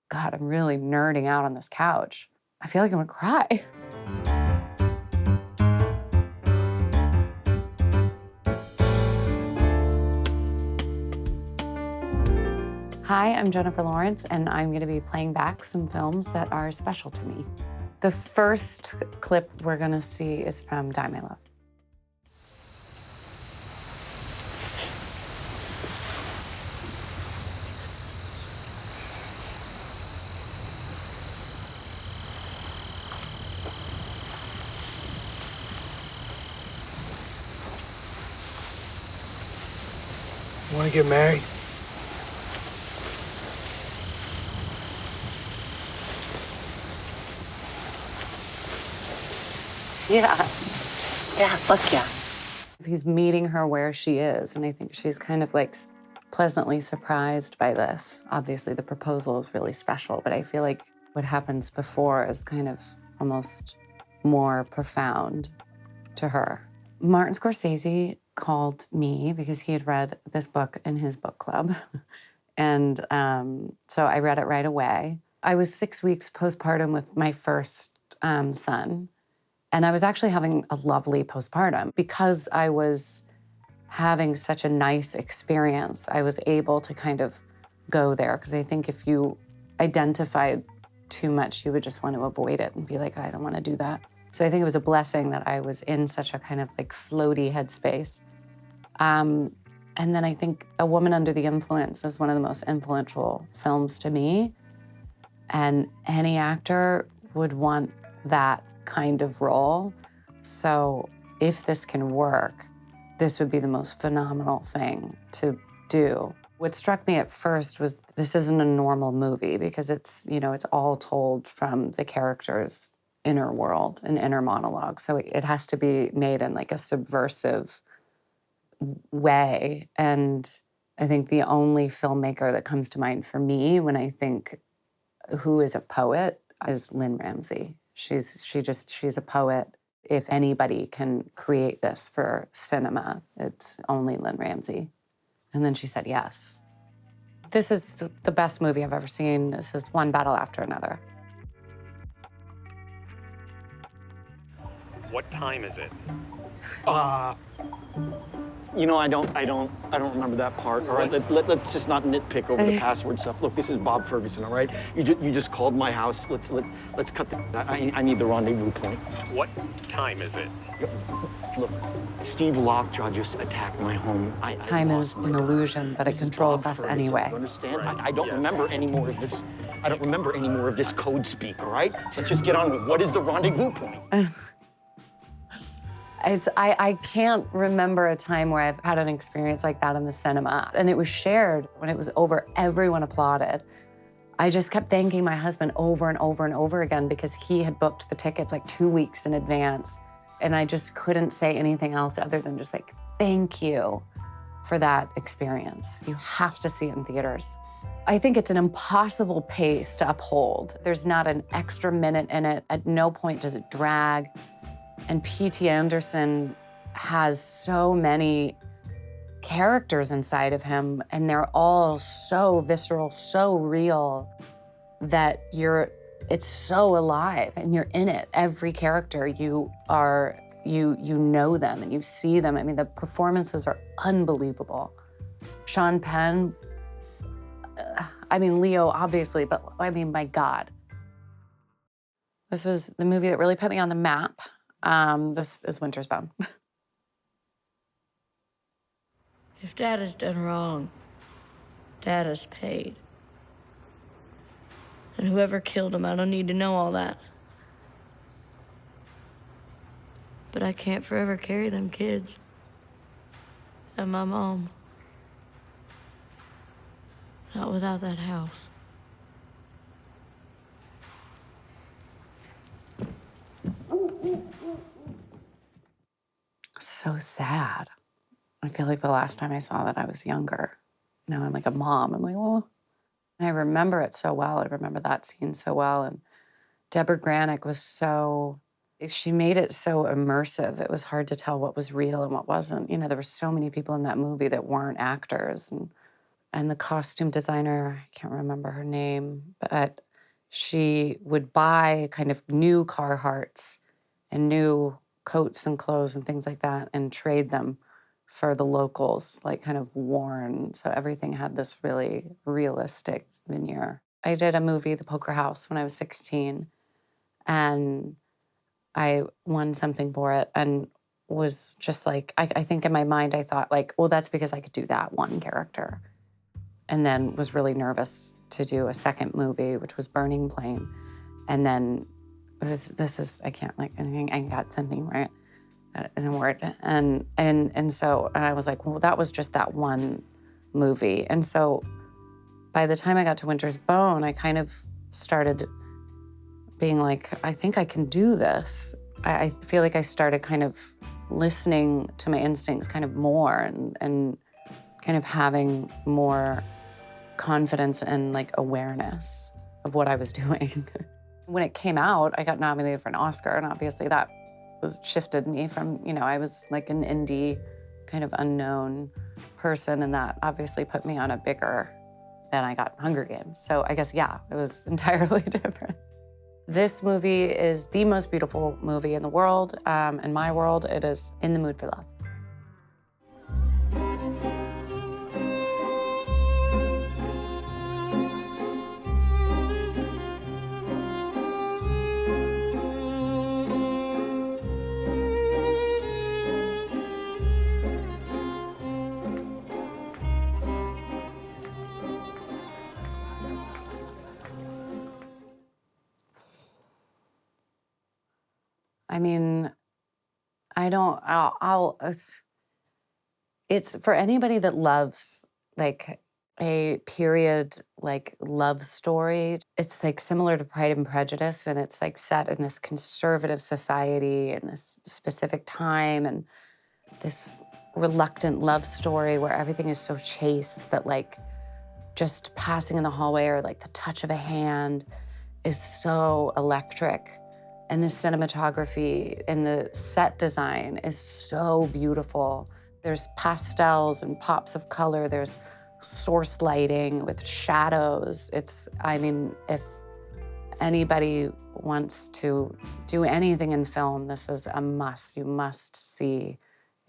God, I'm really nerding out on this couch. I feel like I'm gonna cry. Hi, I'm Jennifer Lawrence, and I'm gonna be playing back some films that are special to me. The first clip we're gonna see is from Die My Love. You want to get married? Yeah, fuck yeah. He's meeting her where she is, and I think she's kind of like pleasantly surprised by this. Obviously, the proposal is really special, but I feel like what happens before is kind of almost more profound to her. Martin Scorsese called me because he had read this book in his book club. And so I read it right away. I was 6 weeks postpartum with my first son. And I was actually having a lovely postpartum. Because I was having such a nice experience, I was able to kind of go there. Because I think if you identified too much, you would just want to avoid it and be like, I don't want to do that. So I think it was a blessing that I was in such a kind of like floaty headspace. And then I think A Woman Under the Influence is one of the most influential films to me. And any actor would want that kind of role. So if this can work, this would be the most phenomenal thing to do. What struck me at first was this isn't a normal movie because it's, you know, it's all told from the character's inner world and inner monologue. So it has to be made in like a subversive way. And I think the only filmmaker that comes to mind for me when I think who is a poet is Lynn Ramsey. She's a poet. If anybody can create this for cinema, it's only Lynn Ramsey. And then she said yes. This is the best movie I've ever seen. This is one battle after another. What time is it? You know, I don't remember that part. All right, let's just not nitpick over the password stuff. Look, this is Bob Ferguson. All right, you just called my house. Let's cut the. I need the rendezvous point. What time is it? Look, Steve Lockjaw just attacked my home. Time is an illusion, but it controls us anyway. You understand? Right. I don't remember any more of this. I don't remember any more of this code speak. All right, let's just get on with what is the rendezvous point. I can't remember a time where I've had an experience like that in the cinema. And it was shared. When it was over, everyone applauded. I just kept thanking my husband over and over and over again because he had booked the tickets like 2 weeks in advance. And I just couldn't say anything else other than just like, thank you for that experience. You have to see it in theaters. I think it's an impossible pace to uphold. There's not an extra minute in it. At no point does it drag. And P.T. Anderson has so many characters inside of him, and they're all so visceral, so real, that it's so alive, and you're in it. Every character, you know them, and you see them. I mean, the performances are unbelievable. Sean Penn, I mean, Leo, obviously, but I mean, my God. This was the movie that really put me on the map. This is Winter's Bone. If Dad has done wrong, Dad has paid. And whoever killed him, I don't need to know all that. But I can't forever carry them kids. And my mom. Not without that house. So sad. I feel like the last time I saw that I was younger. Now I'm like a mom. I'm like, well, and I remember it so well. I remember that scene so well. And Deborah Granick she made it so immersive. It was hard to tell what was real and what wasn't. You know, there were so many people in that movie that weren't actors. And And the costume designer, I can't remember her name, but she would buy kind of new Carhartts and new coats and clothes and things like that and trade them for the locals, like kind of worn. So everything had this really realistic veneer. I did a movie, The Poker House, when I was 16, and I won something for it and was just like, I think in my mind I thought like, well, that's because I could do that one character. And then was really nervous to do a second movie, which was Burning Plain. And then this is, I can't like, I got something right, an award. And so I was like, well, that was just that one movie. And so by the time I got to Winter's Bone, I kind of started being like, I think I can do this. I feel like I started kind of listening to my instincts kind of more and kind of having more confidence and like awareness of what I was doing. When it came out, I got nominated for an Oscar, and obviously that was shifted me from, you know, I was like an indie kind of unknown person, and that obviously put me on a bigger, then I got Hunger Games. So I guess, yeah, it was entirely different. This movie is the most beautiful movie in the world. In my world, it is In the Mood for Love. I mean, I don't, it's for anybody that loves like a period like love story. It's like similar to Pride and Prejudice, and it's like set in this conservative society in this specific time, and this reluctant love story where everything is so chaste that like just passing in the hallway or like the touch of a hand is so electric. And the cinematography and the set design is so beautiful. There's pastels and pops of color. There's source lighting with shadows. I mean, if anybody wants to do anything in film, this is a must. You must see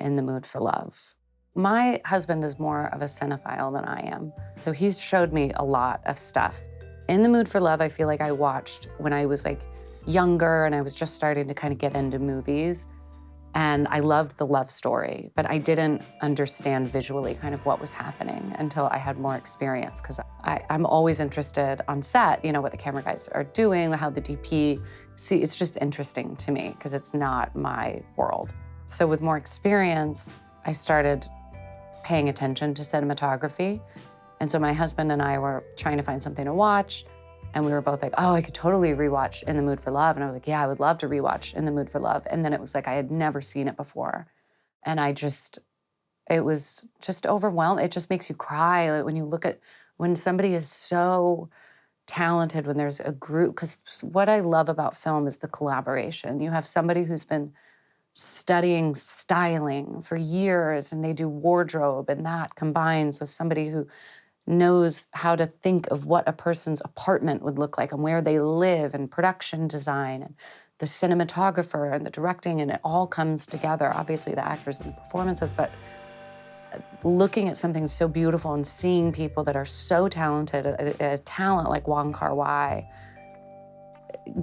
In the Mood for Love. My husband is more of a cinephile than I am, so he's showed me a lot of stuff. In the Mood for Love, I feel like I watched when I was like younger and I was just starting to kind of get into movies. And I loved the love story, but I didn't understand visually kind of what was happening until I had more experience, because I'm always interested on set, you know, what the camera guys are doing, how the DP, see, it's just interesting to me because it's not my world. So with more experience, I started paying attention to cinematography. And so my husband and I were trying to find something to watch, and we were both like, oh, I could totally rewatch In the Mood for Love. And I was like, yeah, I would love to rewatch In the Mood for Love. And then it was like, I had never seen it before. And it was just overwhelming. It just makes you cry like, when you look at, when somebody is so talented, when there's a group, because what I love about film is the collaboration. You have somebody who's been studying styling for years and they do wardrobe, and that combines with somebody who knows how to think of what a person's apartment would look like and where they live, and production design and the cinematographer and the directing, and it all comes together. Obviously the actors and the performances, but looking at something so beautiful and seeing people that are so talented, a talent like Wong Kar-wai,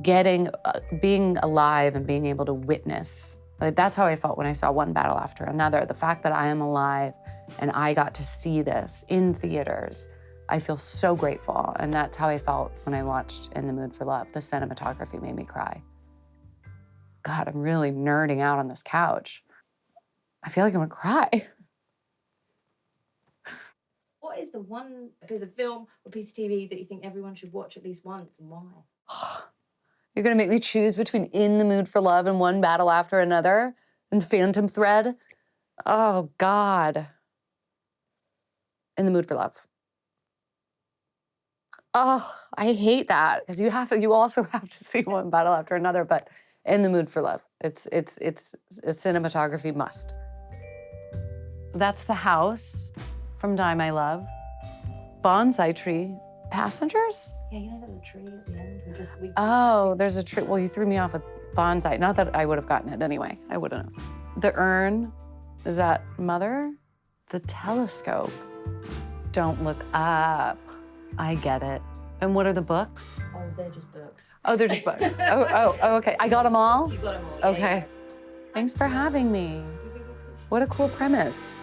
being alive and being able to witness. Like, that's how I felt when I saw One Battle After Another. The fact that I am alive and I got to see this in theaters, I feel so grateful. And that's how I felt when I watched In the Mood for Love. The cinematography made me cry. God, I'm really nerding out on this couch. I feel like I'm gonna cry. What is the one piece of film or piece of TV that you think everyone should watch at least once, and why? You're gonna make me choose between In the Mood for Love and One Battle After Another and Phantom Thread? Oh, God. In the Mood for Love. Oh, I hate that, because you also have to see One Battle After Another, but In the Mood for Love. It's a cinematography must. That's the house from Die My Love. bonsai tree. Passengers? Yeah, you know there's a tree at the end. Oh, there's a tree. Well, you threw me off with bonsai. Not that I would have gotten it anyway. I wouldn't have. The urn, is that mother? The telescope. Don't look up. I get it. And what are the books? Oh, they're just books. Oh, they're just books. Oh, okay. I got them all? You got them all. Okay. Thanks for having me. What a cool premise.